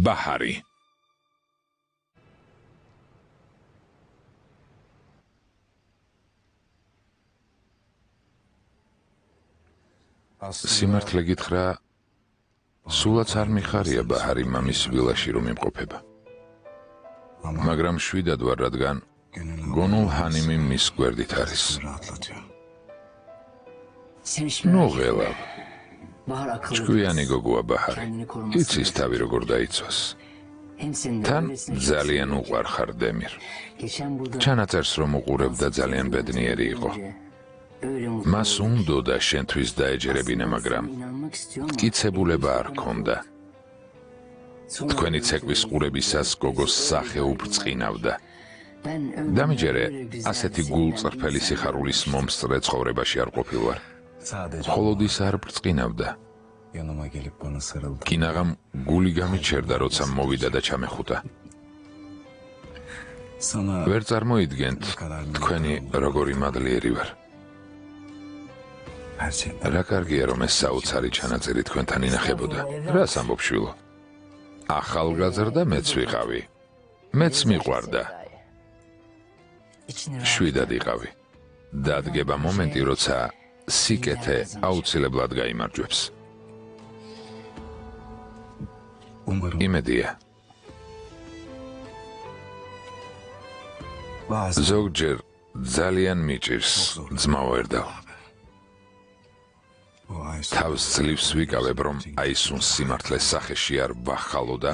ბაჰარი. სიმართლე გითხრა, სულაც არ მიხარია ბაჰარი მამის ვილაში რომ იმყოფება. მაგრამ შვიდად ვარ, რადგან გონულ ჰანიმი მის გვერდით არის. ნუ ღელავ. ჭკვიანი გოგოა ბაჰარი. იცის თავი როგორ დაიცვას. თან ძალიან უყვარხარ დემირ. ჩანაწერს რომ უყურებდა ძალიან ბედნიერი იყო. მას უნდოდა შენთვის დაეჯერებინა, მაგრამ მტკიცებულება არ ჰქონდა. თქვენი ცეკვის ყურებისას გოგოს სახე უბრწყინავდა. დამიჯერე, ასეთი გულწრფელი სიხარულის მომსწრე ცხოვრებაში არ ყოფილვარ. მხოლოდ ის არ ბრწყინავდა. კინაღამ გული გამიჩერდა, როცა მოვიდა და ჩამეხუტა. ვერ წარმოიდგენთ, თქვენი როგორი მადლიერი ვარ. რა კარგია, რომ ეს საოცარი ჩანაწერი თქვენთან ინახებოდა. რას ამბობ შვილო? ახალგაზრდა მეც ვიყავი. მეც მიყვარდა. შვიდად იყავი. დადგება მომენტი, როცა სიკეთე აუცილებლად გაიმარჯვებს. იმედია. ზოგჯერ ძალიან მიჭირს ძმაო ერდალ. თავს ძლივს ვიკავებ, რომ აისუნს სიმართლეს სახეში არ ვახალო და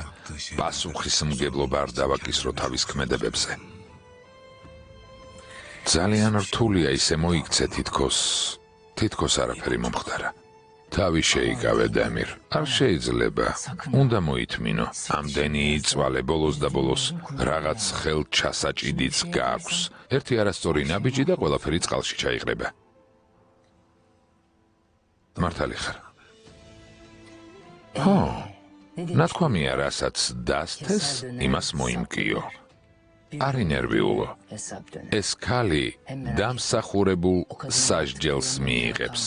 პასუხისმგებლობა არ დავაკისრო თავის ქმედებებზე. ძალიან რთულია ისე მოიქცე, თითქოს არაფერი მომხდარა. თავი შეიკავე დემირ, არ შეიძლება, უნდა მოითმინო. ამდენი იწვალე, ბოლოს და ბოლოს რაღაც ხელჩასაჭიდიც გააქვს. ერთი არასწორი ნაბიჯი და ყველაფერი წყალში ჩაიყრება. მართალი ხარ. ხო, ნათქვამია, რასაც დასთეს, იმას მოიმკიო. არ ინერვიულო. ეს ქალი დამსახურებულ სასჯელს მიიღებს.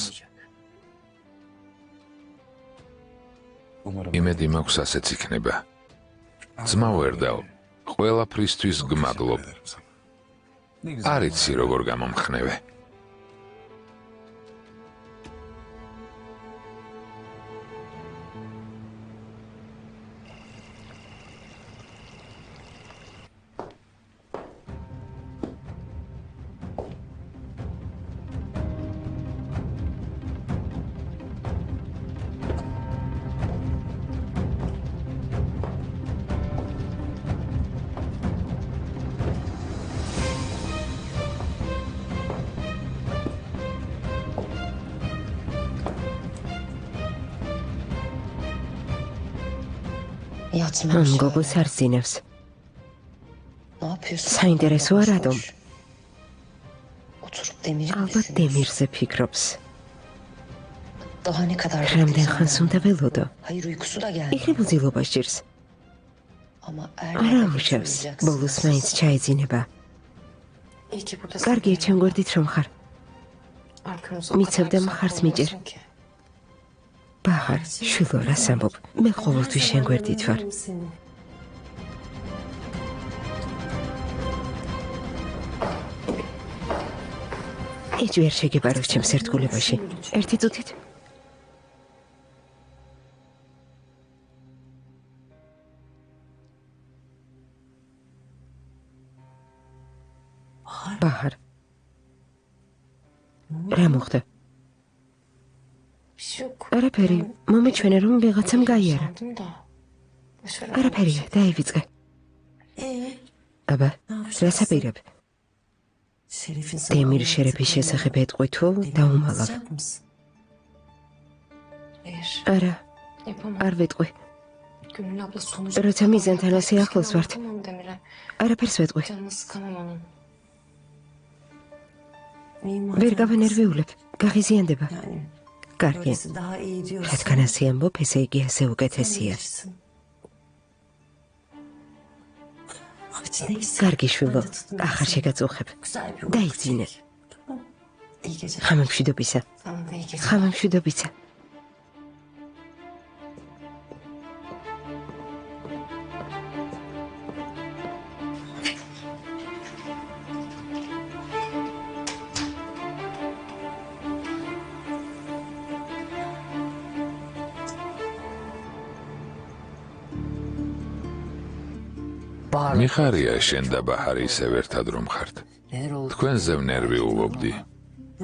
იმედი მაქვს ასეც იქნება. ძმაო ერდალ, ყველაფრისთვის გმადლობ. არ იცი როგორ გამომხნევე. ამ გოგოს არ ზინავს. საინტერესოა რატომ? ალბათ დემირზე ფიქრობს. რამდენ ხანს უნდა ველოდო? იქნებ უძილობა სჭირს. არა ამუშავს, ბოლოს მაინც ჩაეძინება. კარგია, ჩემ გვერდით რომ ხარ. მიცევდა მხარს მიჭერ. ბაჰარ, შვილო, რას ამბობ? მე ყოველთვის შენ გვერდით ვარ. ეჭვი არ შეგებაროს ჩემს ერთგულებაში. ერთი წუთით. ბაჰარ. რა მოხდა? არაფერი, მომეჩვენა რომ ვიღაცამ გაიარა. არაფერია, დაივიწყე. აბა, რას აპირებ? დემირ შერეფის შესახებ ეტყვი თუ დაუმალავ? არა, არ ვეტყვი. როცა მიზანთან ასე ახლოს ვართ, არაფერს ვეტყვი. ვერ გავანერვიულებ, გაღიზიანდება. კარგი. რადგან ასე ამბობ, ესე იგი ასე უკეთესია. კარგი შვილო, ახარ შეგაწუხებ. დაიძინე. ხამემშვიდობისა. ხამემშვიდობისა. მიხარია შენ და ბაჰარი ისევ ერთად რომ ხართ. თქვენზე ვნერვიულობდი.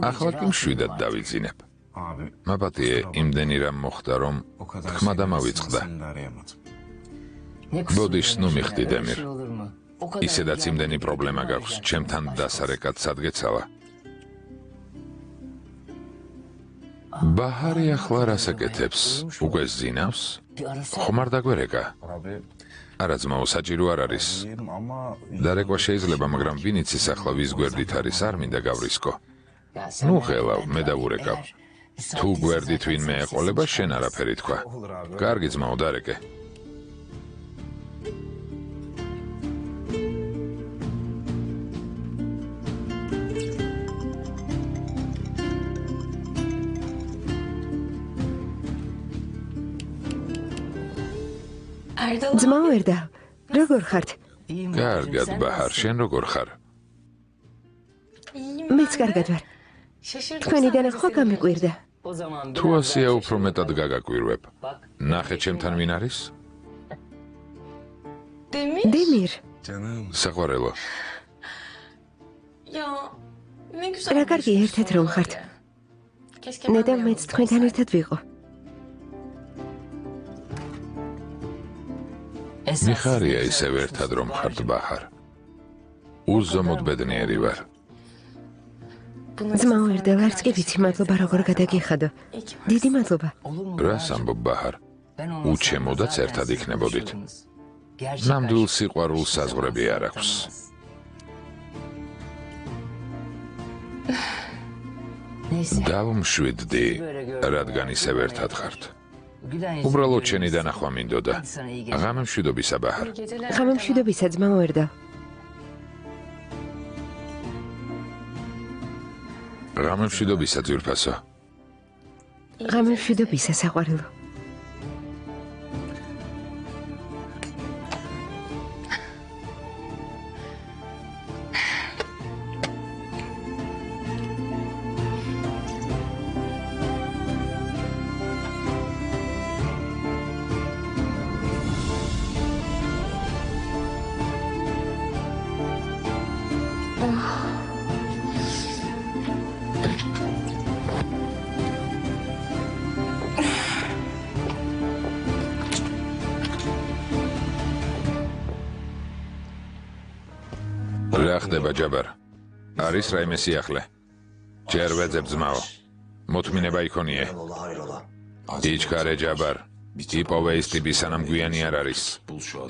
ახლა კი მშვიდად დავიძინებ. მაპატიე, იმდენი რამ მოხდა, რომ თქმა დამავიწყდა. ბოდიშ ნუ მიხდი დემირ. ისედაც იმდენი პრობლემა გაქვს, ჩემთან დასარეკად სადგეცალა. ბაჰარი ახლა რას აკეთებს? უკვე ზინავს? ხომ არ დაგვერეკა? არა ძმაო, საჭირო არ არის. დარეკვა შეიძლება, მაგრამ ვინ იცის ახლა ვის გვერდით არის, არ მინდა გავრისკო. ნუ ხელავ, მე დავურეკავ. თუ გვერდით ვინმე ეყოლება, შენ არაფერი თქვა. კარგი ძმაო, დარეკე. ძმაო ერდა, როგორ ხართ? კარგად ბაჰარ, შენ როგორ ხარ? მეც კარგად ვარ. თქვენი დანახვა გამიკვირდა. თუ ასეა უფრო მეტად გაგაკვირვებ. ნახე ჩემთან ვინ არის? დემირ. საყვარელო. რა კარგი ერთად რომ ხართ. ნედა მეც თქვენთან ერთად ვიყო. მიხარია ისევ ერთად რომ ხართ ბაჰარ. უზომოდ ბედნიერი ვარ. ძმაო ერდა, არც კი ვიცი მადლობა როგორ გადაგიხადო. დიდი მადლობა. რას ამბობ ბაჰარ? უჩემოდაც ერთად იქნებოდით. ნამდვილ სიყვარულს საზღვრები არ აქვს. დავმშვიდდი, რადგან ისევ ერთად ხართ. უბრალოდ შენი დანახვა მინდოდა. ღამემშვიდობისა ბაჰარ. ღამემშვიდობისა ძმაო ერდა. ღამემშვიდობისა ძვირფასო. ღამემშვიდობისა საყვარელო. რა ხდება ჯაბარ? არის რაიმე სიახლე? ჯერ ვეძებ ძმაო. მოთმინება იქონიე. იჩქარე ჯაბარ. იპოვე ის ტიპი სანამ გვიანი არ არის.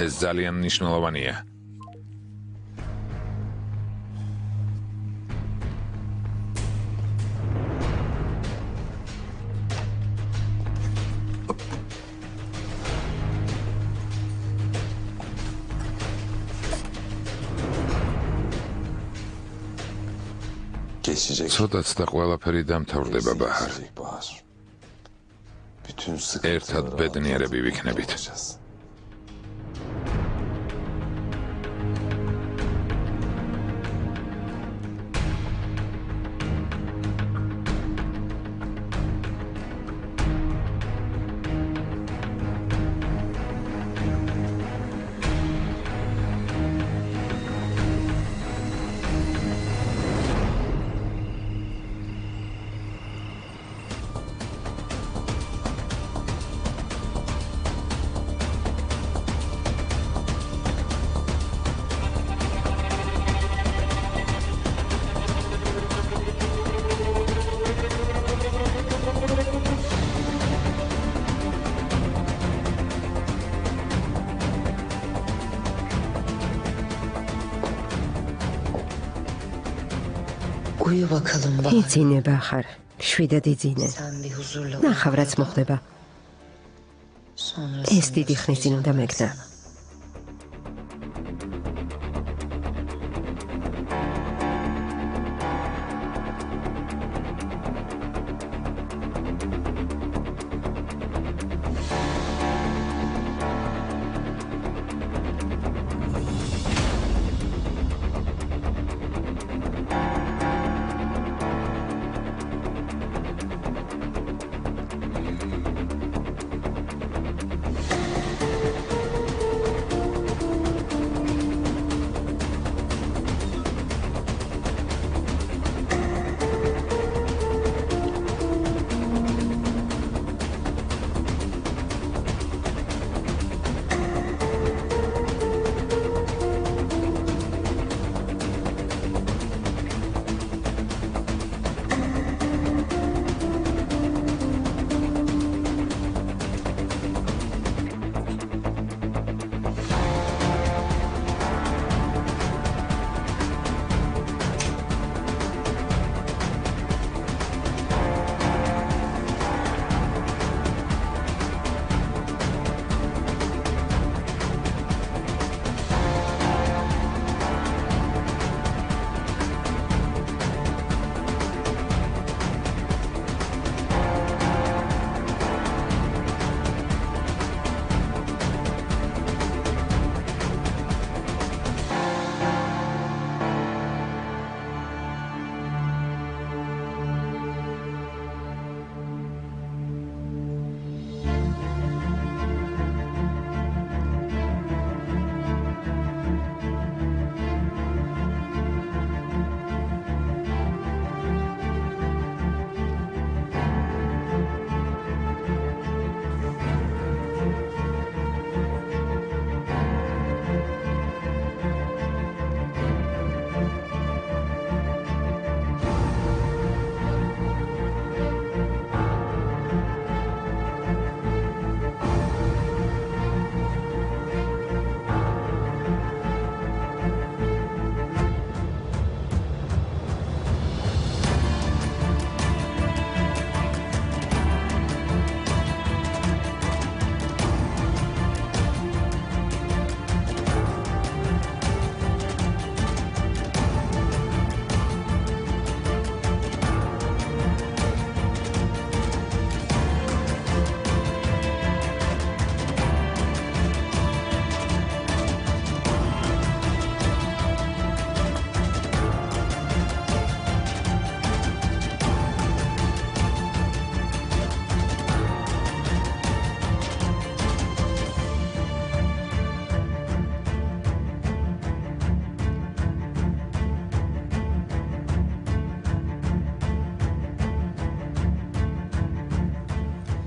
ეს ძალიან მნიშვნელოვანია. ცოტაც და ყველაფერი დამთავრდება ბაჰარ. ერთად ბედნიერები ვიქნებით. იძინე ბაჰარ, შვიდად იძინე. ნახავ რაც მოხდება. ეს დიდი ხნის წინ უნდა მეკნა.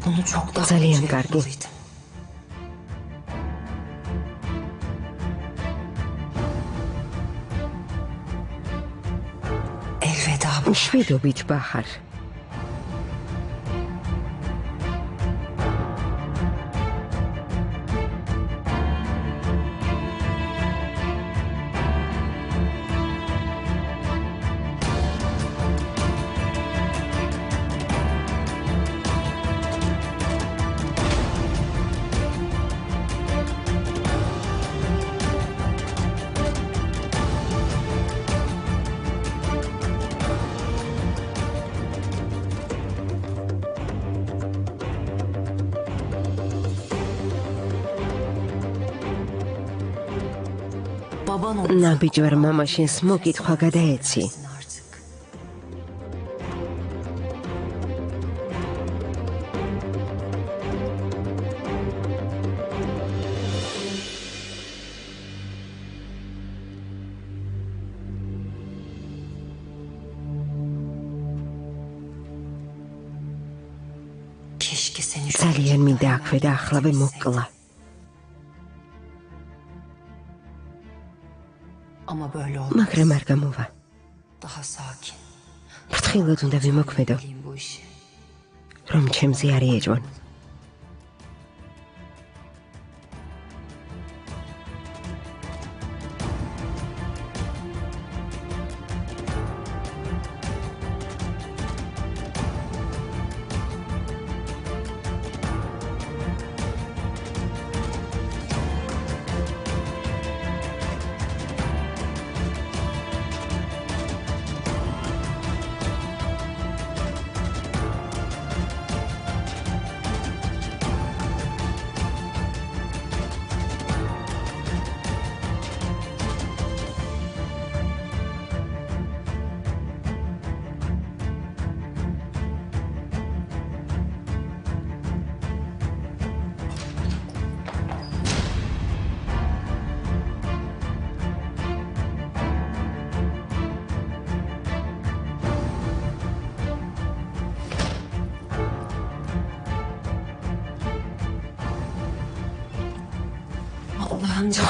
ძალიან კარგი. მშვიდობით, ბაჰარ. ნაბიჯვარ მამაშენს მოკითხვა გადაეცი. ძალიან მინდა აქვე და ახლავე მოკლა. მაგრამ არ გამოვა. ფრთხილად უნდა ვიმოქმედო, რომ ჩემზე არ იეჭვან.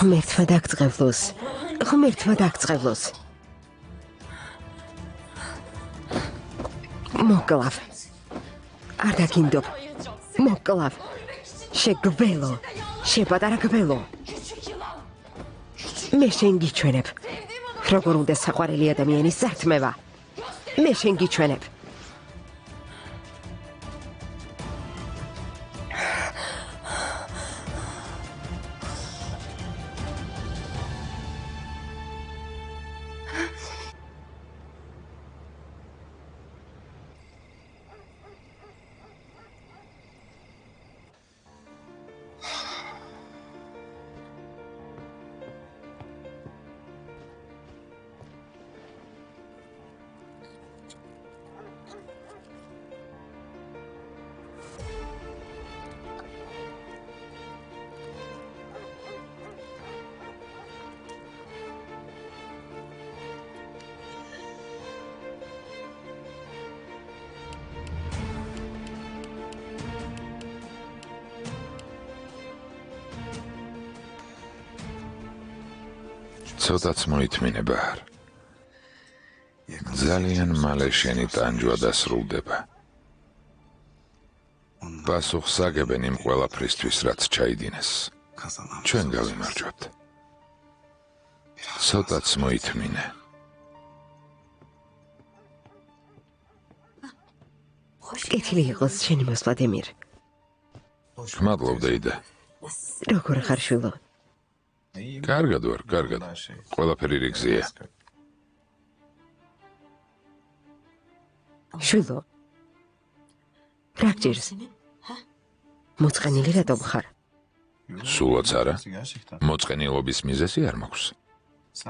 ღმერთმა დაგწყევლოს. ღმერთმა დაგწყევლოს. მოკლავ. არ დაგინდობ. მოკლავ. შეგველო. შეპატარა გველო. მე შენ გიჩვენებ. როგორ უნდა საყვარელი ადამიანის ზართმევა. მე შენ გიჩვენებ. ცოტაც მოითმინე ბაჰარ. ძალიან მალე შენი ტანჯვა დასრულდება. პასუხს აგებენ იმ ყველაფრისთვის, რაც ჩაიდინეს. ჩვენ გავიმარჯვებთ. ცოტაც მოითმინე. კეთილი იყოს შენი მოსვლა, დემირ. მადლობ, დეიდა. როგორ ხარ, შვილო? კარგად ვარ, კარგად. ყველაფერი რიგზია. შვილო, რა გჭირს? მოწყენილი რატომ ხარ? სულაც არა. მოწყენილობის მიზეზი არ მაქვს.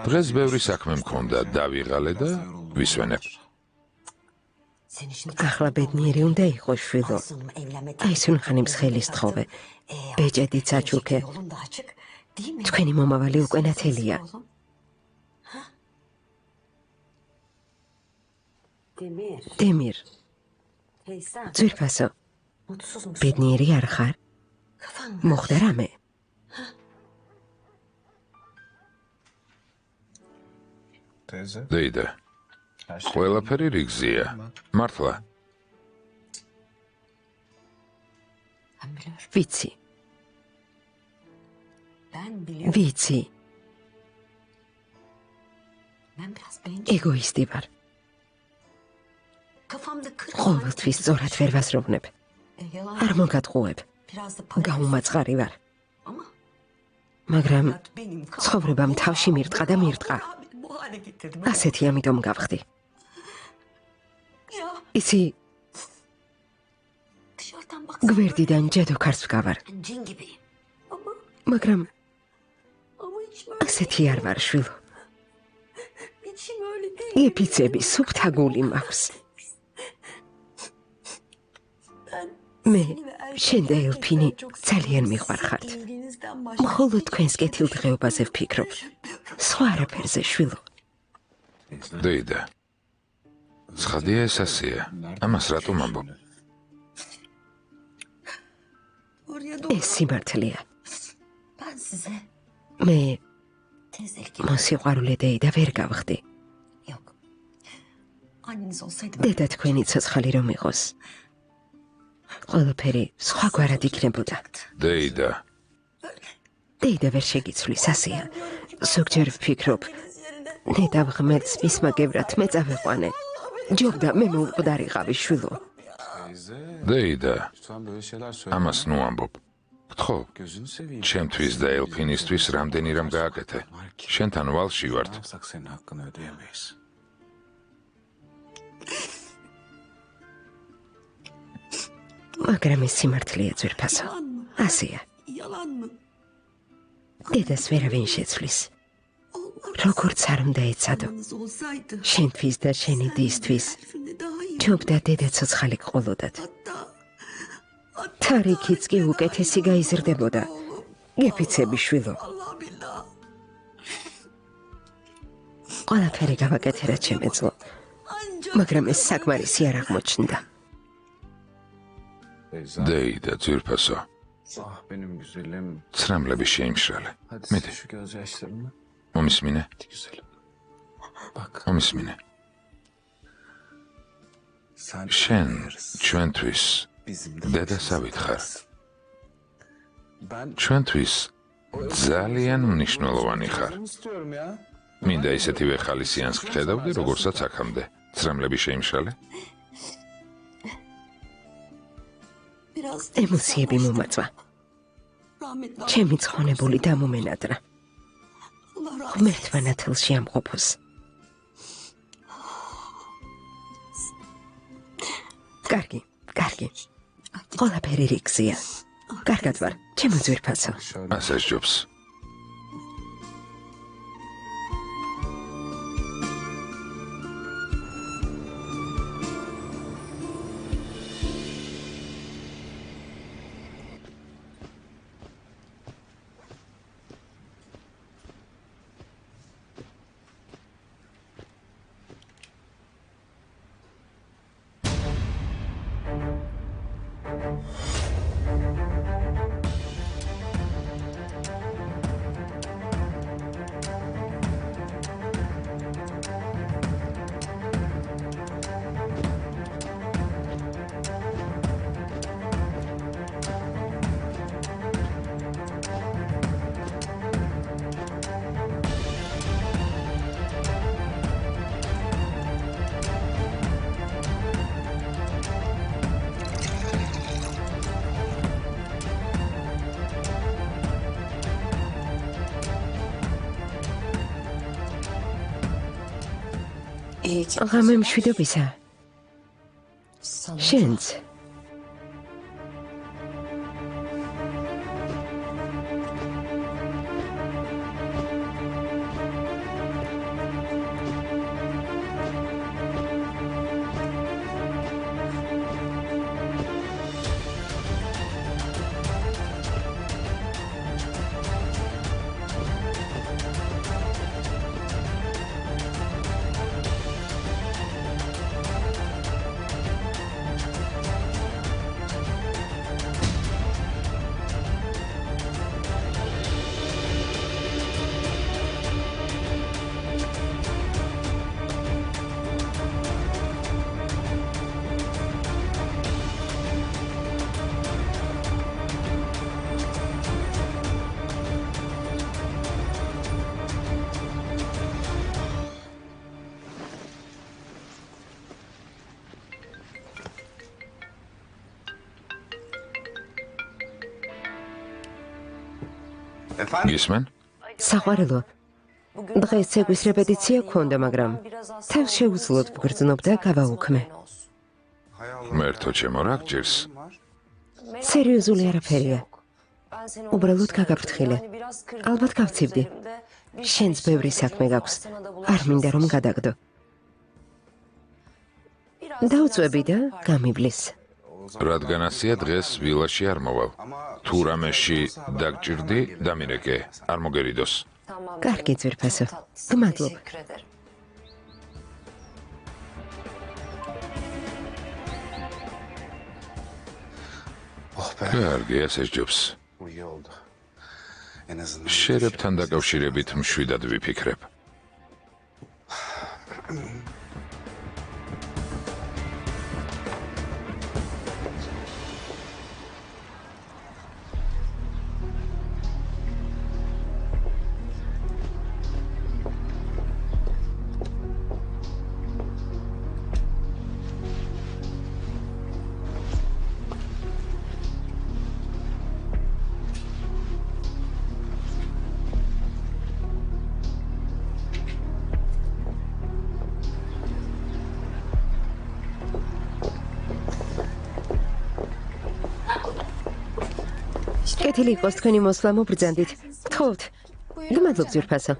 დღეს ბევრი საქმე მქონდა, დავიღალე და ვისვენებ. ახლა ბედნიერი უნდა იყოს, შვილო. აი სუნხანის ხელის თხოვე. ბეჭედით საჩუქე. თქვენი მომავალი უკვე ნათელია. დემირ. ძვირფასო. ბედნიერი არ ხარ? მოხდა რამე? დეიდა, ყველაფერი რიგზია. მართლა. ვიცი. ვიცი. ეგოისტი ვარ. ყოველთვის სწორად ვერ ვასრობნებ. არ მოგატყუებ. გაუმაწყარი ვარ. მაგრამ ცხოვრებამ თავში მირტყა და მირტყა. ასეთი ამიტომ გავხდი. იცი, გვერდიდან ჯადოქარს ვგავარ. მაგრამ ასეთი არ ვარ, შვილო. იფიცები სუფთა გული მაქვს. მე შენ და ელფინი ძალიან მიყვარხართ. მხოლოდ თქვენს კეთილდღეობაზე ვფიქრობ. სხვა არაფერზე, შვილო. დეიდა, ცხადია ეს ასეა. ამას რატომ ამბობ? ეს სიმართლეა. მე მოსიყვარულე დეიდა ვერ გავხდი. დედა თქვენი ცოცხალი რომ იყოს, ყველაფერი სხვაგვარად იქნებოდა. დეიდა, დეიდა ვერ შეგიცვლის, ასეა. ზოგჯერ ვფიქრობ, დედა ღმერთს მისმაგევრად მე წავეყვანე. ჯობდა მე მოუკვდარიყავი, შვილო. დეიდა, ამას ნუ ამბობ. გთხოვ, ჩემთვის და ელფინისთვის რამდენი რამ გააკეთე. შენთან ვალში ვართ. მაგრამ ეს სიმართლეა, ძვირფასო. ასეა. დედას ვერავინ შეცვლის. როგორც არ უნდა ეცადო. შენთვის და შენი დისთვის ჯობდა დედა ცოცხალი გყოლოდათ. თარიქიც კი უკეთესი გაიზრდებოდა. გეფიცები, შვილო. ყველაფერი გავაკეთე, რაც შემეძლო. მაგრამ ეს საკმარისი არ აღმოჩნდა. დეიდა, ძვირფასო. ცრემლები შეიმშრალე. მიდი. მომისმინე. მომისმინე. შენ ჩვენთვის დედასავით ხარ. ჩვენთვის ძალიან მნიშვნელოვანი ხარ. მინდა ისეთივე ხალისიანს გხედავდი, როგორცაც აქამდე. ცრემლები შეიმშრალე. ემოციები მომაწვა. ჩემი ცხონებული დამომენადრა. ღმერთმა ნათელში ამყოფოს. კარგი, კარგი. ყველაფერი რიგზია. კარგად ვარ, ჩემო ძვირფასო. ასე სჯობს. ღამე მშვიდობისა. შენც. გისმენ? საყვარელო, დღეს ცეკვის რეპეტიცია გქონდა, მაგრამ თავს შეუძლოდ ვგრძნობ და გავაუქმე. მერთო ჩემო, რა გჭირს? სერიოზული არაფერია. უბრალოდ გაგაფრთხილე. ალბათ გავცივდი. შენს ბევრი საქმე გაქვს. არ მინდა რომ გადაგდო. დავწვევი და გამიბლის. რადგანაცია დღეს ვილაში არ მოვალ. თუ რამეში დაგჭირდი, დამირეკე, არ მოგერიდოს. კარგი ძვირფასო. გმადლობ. კარგი, ასე ჯობს. შერებთან დაკავშირებით მშვიდად ვიფიქრებ. კეთილი იყოს თქვენი მოსვლა მობრძანდით. გთხოვთ. გმადლობ ძვირფასო.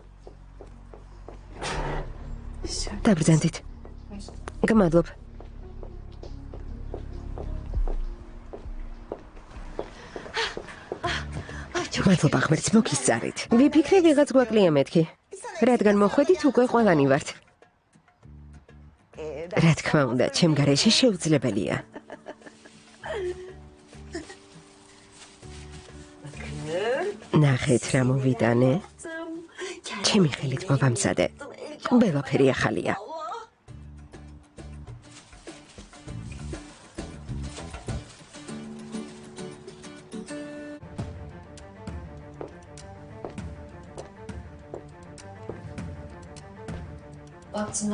დაბრძანდით. გმადლობ. მადლობა ღმერთს მოგისწარით. ვიფიქრე ვიღაც გვაკლია მეთქი. რადგან მოხვედით უკვე ყველანი ვართ. რა თქმა უნდა, ჩემ გარეშე შეუძლებელია. ნახეთ რა მოვიტანე. ჩემი ხელით მოვამზადე. ყველაფერი ახალია.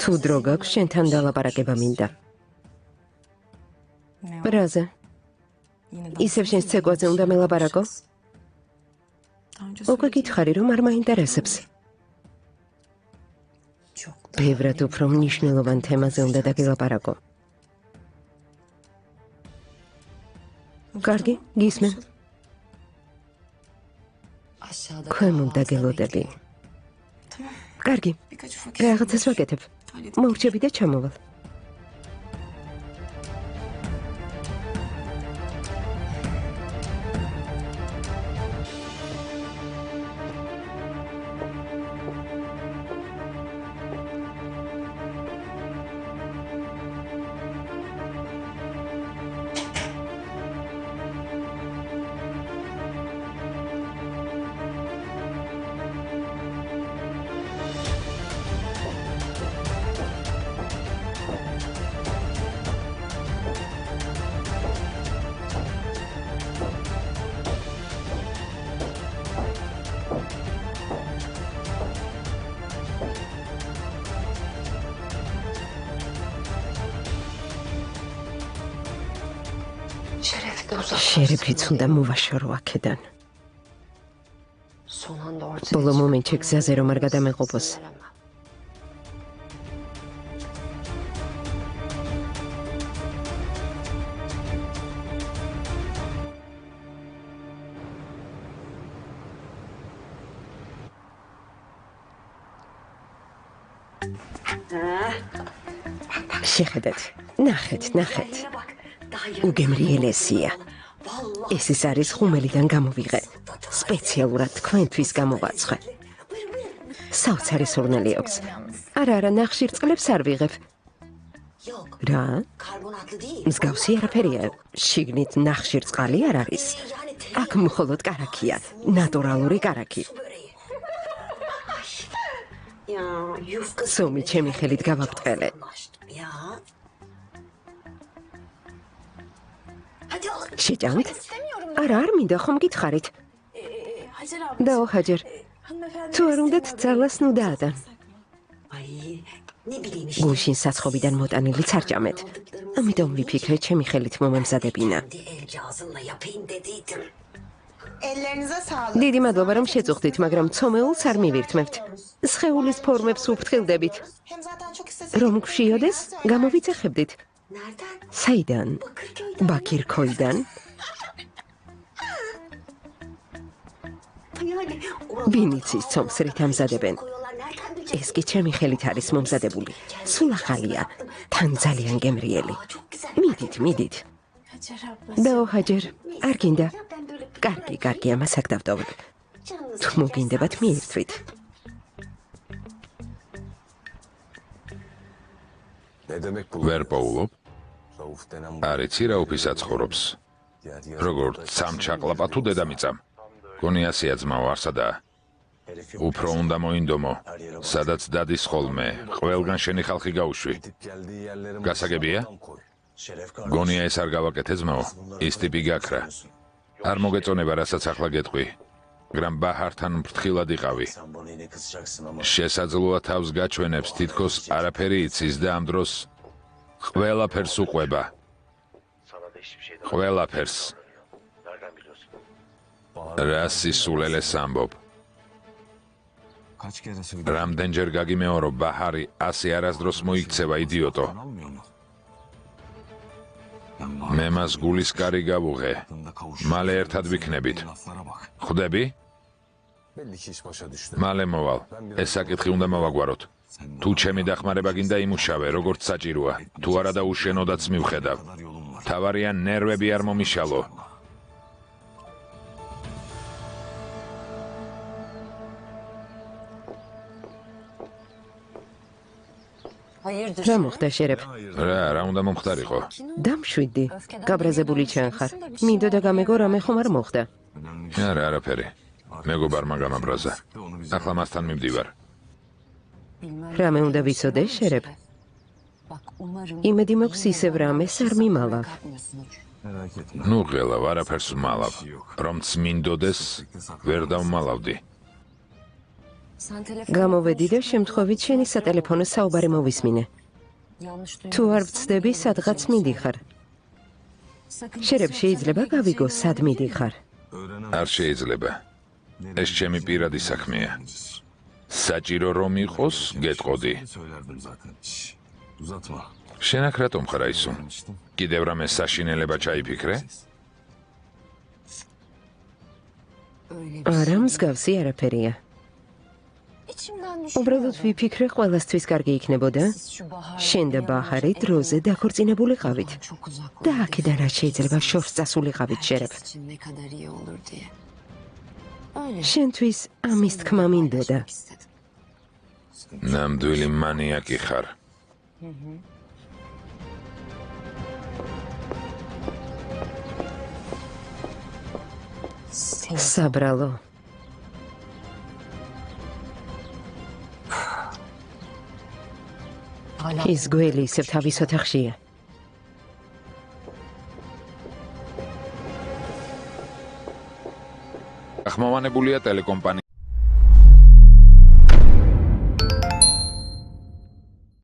თუ დრო გაქვს, შენთან დალაპარაკება მინდა. რაზე? ისევ შენს ცეკვაზე უნდა მელაპარაკო? უკვე გითხარი, რომ არ მაინტერესებს. ბევრად უფრო მნიშვნელოვან თემაზე უნდა დაგელაპარაკო. კარგი, გისმენ. ქვემოთ დაგელოდები. კარგი, რაღაცას ვაკეთებ. მოვრჩები და ჩამოვალ. შერიფიც უნდა მოვაშორო აქედან. ბოლო მომენტში გზაზე რომ არ გადამეღობოს. შეხედეთ, ნახეთ. უგემრიელესია. ეს ის არის ხუმელიდან გამოვიღე. სპეციალურად თქვენთვის გამოვაცხე. საოცარი სურნელი აქვს. არა, ნახშირწყლებს არ ვიღებ. რა? მსგავსი არაფერია. შიგნით ნახშირწყალი არ არის. აქ მხოლოდ კარაქია, ნატურალური კარაქი. სომი ჩემი ხელით გავაბტყელე. შეჭამთ? არა, არ მინდა, ხომ გითხარით? დაო, ჰაჯერ. თუ არ უნდათ ძალას ნუ დაადან. გუშინ საცხობიდან მოტანილიც არ ჭამეთ. ამიტომ ვიფიქრე, ჩემი ხელით მომემზადებინა. დიდი მადლობა რომ შეწუხდით, მაგრამ ცომეულს არ მივირთმევთ. სხეულის ფორმებს უფრთხილდებით. რომ გვშიოდეს, გამოვიძახებდით. საიდან? ბაქირქოიდან? ვინიცის ცომს რით ამზადებენ? ეს კი ჩემი ხელით არის მომზადებული. სულ ახალია, თან ძალიან გემრიელი. მიდით. დაო ჰაჯერ, არ გინდა. კარგი, ამას აქ დავტოვებ. თუ მოგინდებათ მიირთვით. ვერ პოულობ? არიცი რა უფისაც ხორობს. როგორც სამჩაყლაპა თუ დედამიწამ. გონიასია ძმაო, არსადაა. უფრო უნდა მოინდომო, სადაც დადის ხოლმე, ყველგან შენი ხალხი გაუშვი. გასაგებია? გონია ეს არ გავაკეთე ძმაო, ის ტიპი გაქრა. არ მოგეწონება, რასაც ახლა გეტყვი. მაგრამ ბაჰართან ფრთხილად იყავი. შესაძლოა თავს გაჩვენებს, თითქოს არაფერი იცის და ამ დროს ყველაფერს უყვება. ყველაფერს. რა სისულელეს ამბობ. რამდენჯერ გაგიმეორო, ბაჰარი ასე არასდროს მოიქცევა, იდიოტო. მე მას გულის კარი გავუღე. მალე ერთად ვიქნებით. ხვდები? მალე მოვალ. ეს საკითხი უნდა მოვაგვაროთ. თუ ჩემი დახმარება გინდა, იმუშავე, როგორც საჭიროა. თუ არა და უშენოდაც მივხედავ. თავარია ნერვები არ მომიშალო. რა მოხდა შერებ? რა უნდა მომხდარიყო? დამშვიდი. გაბრაზებული ჩან ხარ. მინდო და გამეგო რამე ხომ არ მოხდა? არაფერი. მეგობარმა გამაბრაზა. ახლა მასთან მივდივარ. რამე უნდა ვიცოდე შერებ? იმედი მაქვს ისევ რამეს არ მიმალავ. ნუ ღელავ, არაფერს ვმალავ. რომც მინდოდეს, ვერ დავმალავდი. გამოვედი და შემთხვევით შენი სატელეფონო საუბარი მოვისმინე. თუ არ ვცდები, სადღაც მიდიხარ. შერებ შეიძლება გავიგო, სად მიდიხარ? არ შეიძლება. ეს ჩემი პირადი საქმეა. საჭირო რომ იყოს, გეტყოდი. შენ აქ რატომ ხარ აისო? კიდევ რამე საშინელება ჩაიფიქრე? არა, მსგავსი არაფერია. უბრალოდ ვიფიქრე, ყველასთვის კარგი იქნებოდა. შენ და ბაჰარი დროზე დაქორწინებულიყავით. და აქედან რა შეიძლება შორს წასულიყავით შერებ. შენთვის ამის თქმა მინდოდა. ნამდვილი მანიაკი ხარ. საბრალო. ის გველი ისევ თავის ოთახშია. ახმოვანებულია ტელეკომპანია